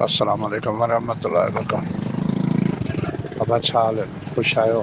السلام علیکم ورحمۃ اللہ وبرکاتہ. اب اچھا حال ہے, خوش آئے ہو,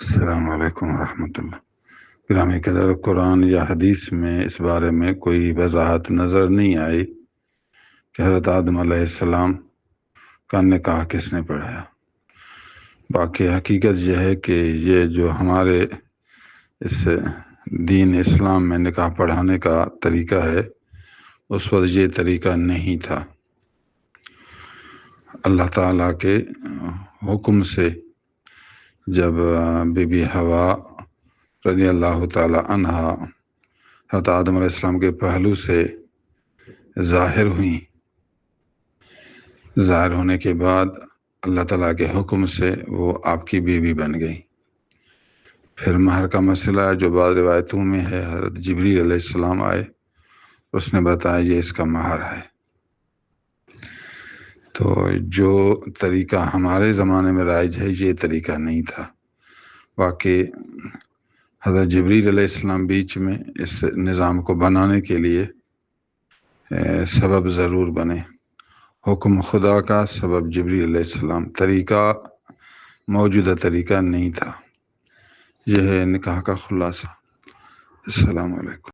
السلام علیکم ورحمۃ اللہ. گرامی قدر, قرآن یا حدیث میں اس بارے میں کوئی وضاحت نظر نہیں آئی کہ حضرت آدم علیہ السلام کا نکاح کس نے پڑھایا. باقی حقیقت یہ ہے کہ یہ جو ہمارے اس دین اسلام میں نکاح پڑھانے کا طریقہ ہے, اس وقت یہ طریقہ نہیں تھا. اللہ تعالیٰ کے حکم سے جب بی بی حوا رضی اللہ تعالی عنہا حضرت آدم علیہ السلام کے پہلو سے ظاہر ہوئیں, ظاہر ہونے کے بعد اللہ تعالیٰ کے حکم سے وہ آپ کی بیوی بن گئی. پھر مہر کا مسئلہ جو بعض روایتوں میں ہے, حضرت جبریل علیہ السلام آئے, اس نے بتایا یہ اس کا مہر ہے. تو جو طریقہ ہمارے زمانے میں رائج ہے یہ طریقہ نہیں تھا. باقی حضرت جبریل علیہ السلام بیچ میں اس نظام کو بنانے کے لیے سبب ضرور بنے. حکم خدا کا سبب جبریل علیہ السلام, طریقہ موجودہ طریقہ نہیں تھا. یہ ہے نکاح کا خلاصہ. السلام علیکم.